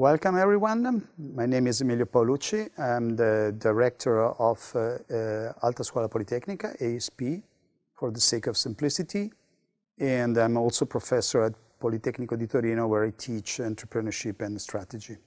Welcome everyone. My name is Emilio Paolucci. I'm the director of Alta Scuola Politecnica, ASP, for the sake of simplicity. And I'm also professor at Politecnico di Torino, where I teach entrepreneurship and strategy.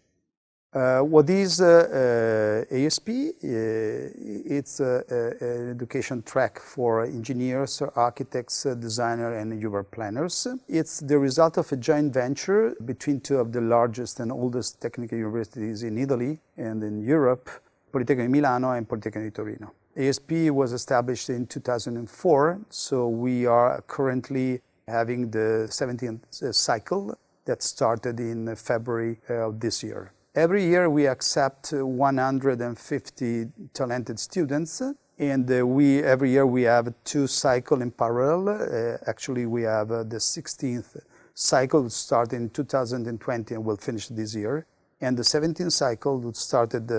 What is ASP? It's an education track for engineers, architects, designers, and urban planners. It's the result of a joint venture between two of the largest and oldest technical universities in Italy and in Europe, Politecnico di Milano and Politecnico di Torino. ASP was established in 2004, so we are currently having the 17th cycle that started in February of this year. Every year we accept 150 talented students, and every year we have two cycles in parallel. Actually, we have the 16th cycle started in 2020 and will finish this year, and the 17th cycle started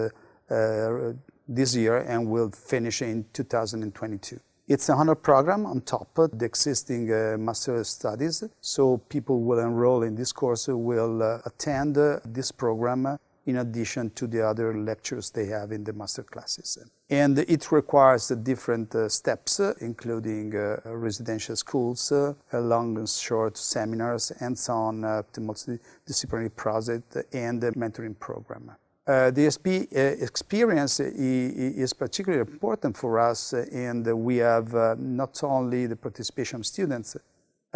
this year and will finish in 2022. It's a honor program on top of the existing master studies, so people will enroll in this course will attend this program in addition to the other lectures they have in the master classes. And it requires different steps, including residential schools, long and short seminars, and so on, to multidisciplinary project and the mentoring program. The ASP experience is particularly important for us, and we have not only the participation of students,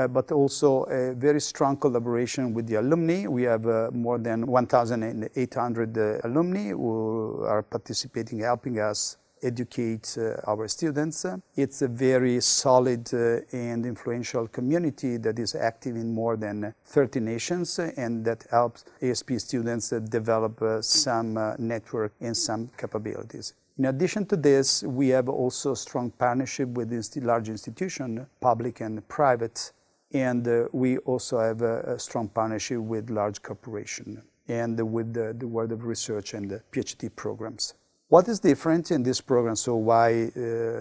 but also a very strong collaboration with the alumni. We have more than 1,800 alumni who are participating, helping us educate our students. It's a very solid and influential community that is active in more than 30 nations and that helps ASP students develop some network and some capabilities. In addition to this, we have also strong partnership with large institutions, public and private, and we also have a strong partnership with large corporations and with the world of research and the PhD programs. What is different in this program, so why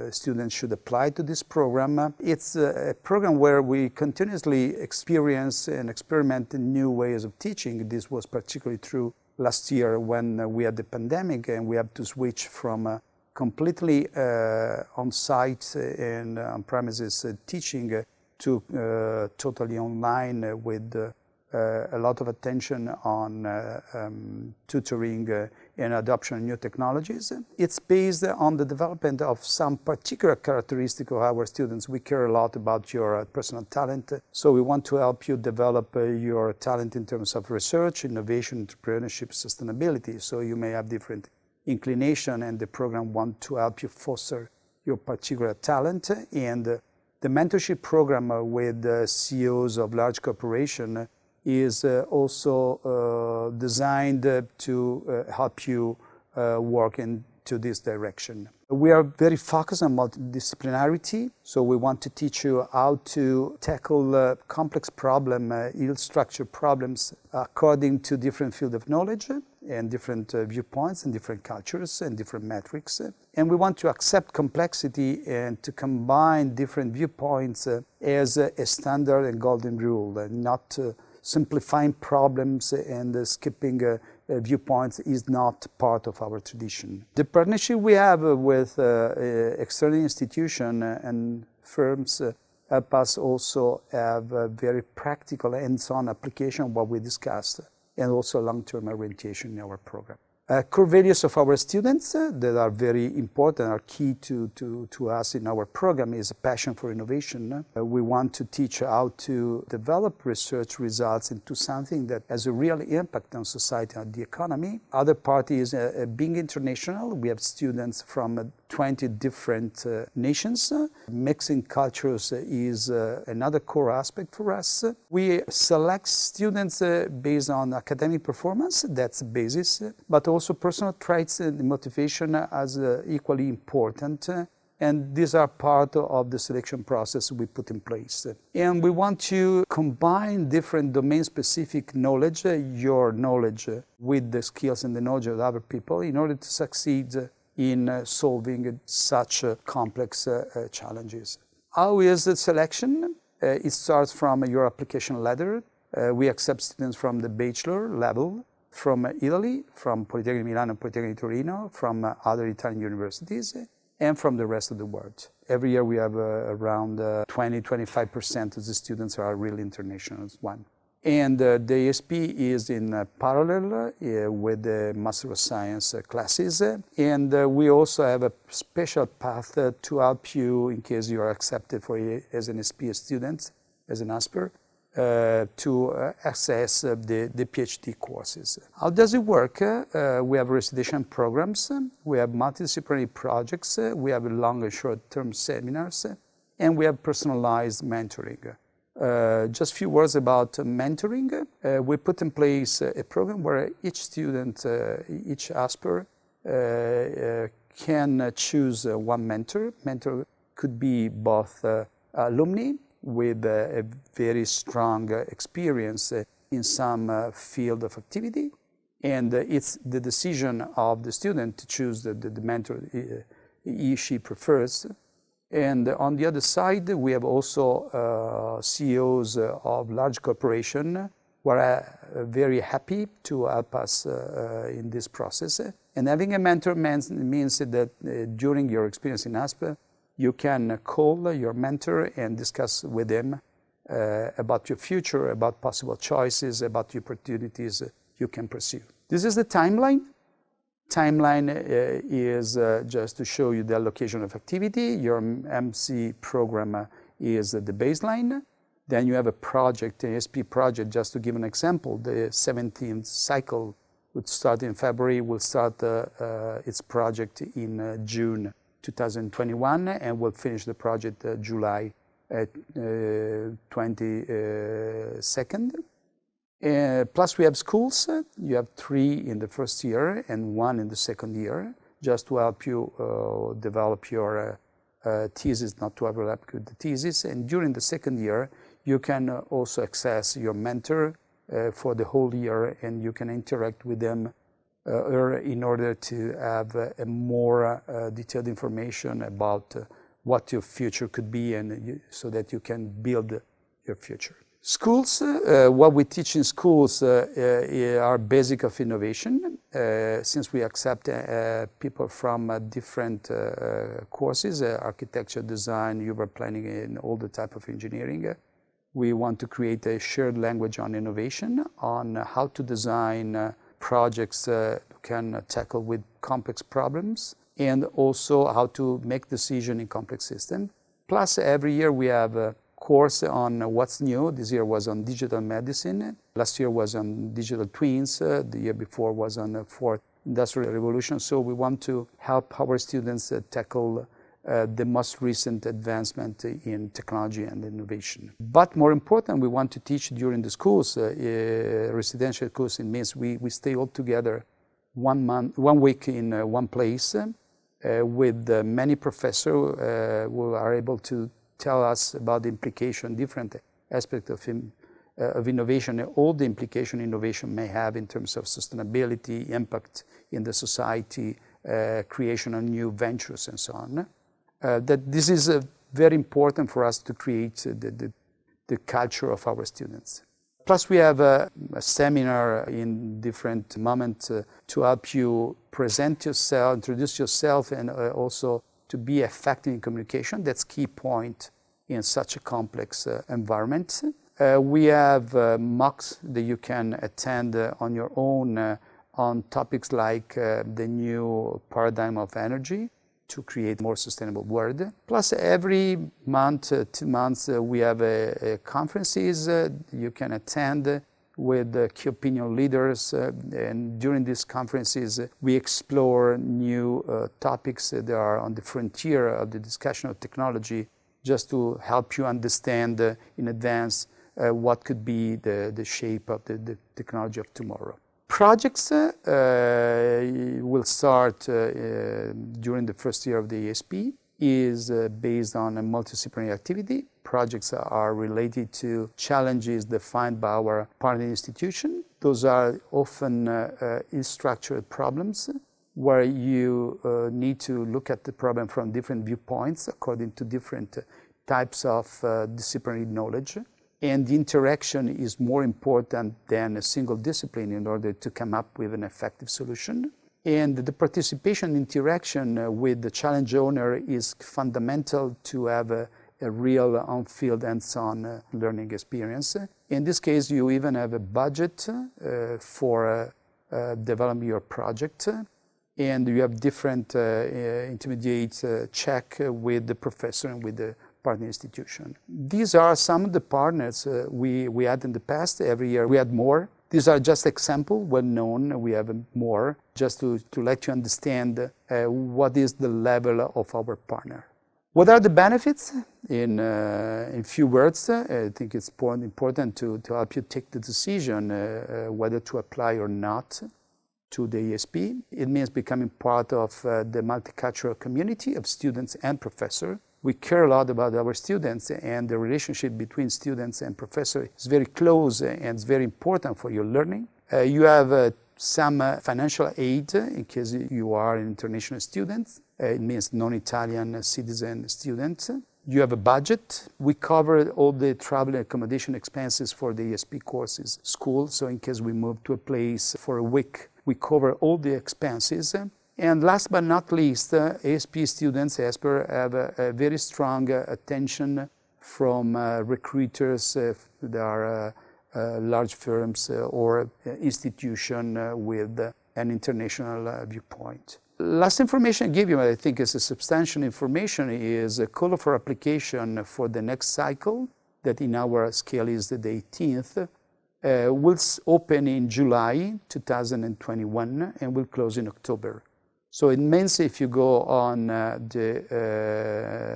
students should apply to this program? It's a program where we continuously experience and experiment in new ways of teaching. This was particularly true last year when we had the pandemic and we had to switch from completely on-site and on-premises teaching to totally online with a lot of attention on tutoring and adoption of new technologies. It's based on the development of some particular characteristic of our students. We care a lot about your personal talent, so we want to help you develop your talent in terms of research, innovation, entrepreneurship, sustainability. So you may have different inclination, and the program wants to help you foster your particular talent. And the mentorship program with CEOs of large corporations is also designed to help you work into this direction. We are very focused on multidisciplinarity, so we want to teach you how to tackle complex problems, ill-structured problems according to different fields of knowledge and different viewpoints and different cultures and different metrics. And we want to accept complexity and to combine different viewpoints as a standard and golden rule, not simplifying problems and skipping viewpoints is not part of our tradition. The partnership we have with external institutions and firms help us also have a very practical hands-on application of what we discussed, and also long-term orientation in our program. Core values of our students that are very important, are key to us in our program, is a passion for innovation. We want to teach how to develop research results into something that has a real impact on society and the economy. Other part is being international. We have students from 20 different nations. Mixing cultures is another core aspect for us. We select students based on academic performance, that's the basis, but also personal traits and motivation as equally important. And these are part of the selection process we put in place. And we want to combine different domain-specific knowledge, your knowledge, with the skills and the knowledge of other people in order to succeed in solving such complex challenges. How is the selection? It starts from your application letter. We accept students from the bachelor level from Italy, from Politecnica Milano and Politecnica Torino, from other Italian universities, and from the rest of the world. Every year we have around 20-25% of the students are really international one. And the ASP is in parallel with the Master of Science classes. And we also have a special path to help you in case you are accepted as an ASP student, as an Asper, to access the PhD courses. How does it work? We have residential programs, we have multidisciplinary projects, we have long and short-term seminars, and we have personalized mentoring. Just a few words about mentoring. We put in place a program where each student, each Asper, can choose one mentor. Mentor could be both alumni with a very strong experience in some field of activity, and it's the decision of the student to choose the mentor she prefers. And on the other side, we have also CEOs of large corporations who are very happy to help us in this process. And having a mentor means that during your experience in Asp, you can call your mentor and discuss with him about your future, about possible choices, about the opportunities you can pursue. This is the timeline. Timeline is just to show you the allocation of activity. Your MC program is the baseline. Then you have a project, an ASP project, just to give an example. The 17th cycle would start in February, will start its project in June 2021, and will finish the project July 22nd. Plus we have schools. You have 3 in the first year and 1 in the second year, just to help you develop your thesis, not to overlap with the thesis. And during the second year, you can also access your mentor for the whole year, and you can interact with them in order to have a more detailed information about what your future could be, and so that you can build your future. Schools, what we teach in schools are basic of innovation. Since we accept people from different courses, architecture, design, urban planning, and all the type of engineering, we want to create a shared language on innovation, on how to design projects can tackle with complex problems, and also how to make decisions in complex systems. Plus, every year we have a course on what's new. This year was on digital medicine. Last year was on digital twins. The year before was on the 4th Industrial Revolution. So we want to help our students tackle the most recent advancement in technology and innovation. But more important, we want to teach during the schools, residential course. It means we stay all together 1 week in one place with many professors who are able to tell us about the implication, different aspects of innovation, and all the implication innovation may have in terms of sustainability, impact in the society, creation of new ventures, and so on. That this is very important for us to create the culture of our students. Plus, we have a seminar in different moments to help you present yourself, introduce yourself, and also to be effective in communication. That's key point in such a complex environment. We have mocks that you can attend on your own on topics like the new paradigm of energy, to create a more sustainable world. Plus, every month, 2 months, we have conferences you can attend with key opinion leaders. And during these conferences, we explore new topics that are on the frontier of the discussion of technology, just to help you understand in advance what could be the shape of the technology of tomorrow. Projects will start during the first year of the ASP, is based on a multidisciplinary activity. Projects are related to challenges defined by our partner institution. Those are often structured problems where you need to look at the problem from different viewpoints according to different types of disciplinary knowledge. and the interaction is more important than a single discipline in order to come up with an effective solution. And the participation interaction with the challenge owner is fundamental to have a real on-field hands-on learning experience. In this case, you even have a budget for developing your project, and you have different intermediate check with the professor and with the partner institution. These are some of the partners we had in the past. Every year we had more. These are just examples, well known. We have more, just to let you understand what is the level of our partner. What are the benefits? In few words, I think it's important to help you take the decision whether to apply or not to the ESP. It means becoming part of the multicultural community of students and professors. We care a lot about our students, and the relationship between students and professors is very close and it's very important for your learning. You have some financial aid in case you are an international student. It means non-Italian citizen students. You have a budget. We cover all the travel and accommodation expenses for the ESP courses, school. So in case we move to a place for a week, we cover all the expenses. And last but not least, ASP students, Asper, have a very strong attention from recruiters that are large firms or institution with an international viewpoint. Last information I give you, I think is a substantial information, is a call for application for the next cycle, that in our scale is the 18th, will open in July 2021 and will close in October. So it means if you go on the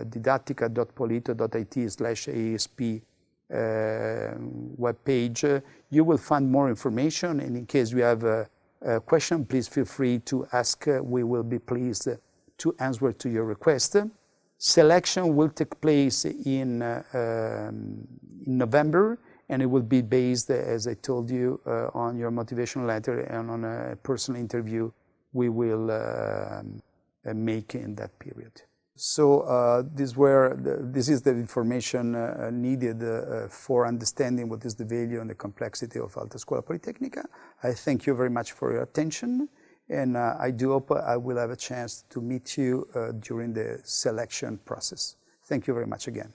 didattica.polito.it/ASP webpage, you will find more information. And in case you have a question, please feel free to ask. We will be pleased to answer to your request. Selection will take place in November, and it will be based, as I told you, on your motivation letter and on a personal interview we will make in that period. So this is the information needed for understanding what is the value and the complexity of Alta Scuola Politecnica. I thank you very much for your attention, and I do hope I will have a chance to meet you during the selection process. Thank you very much again.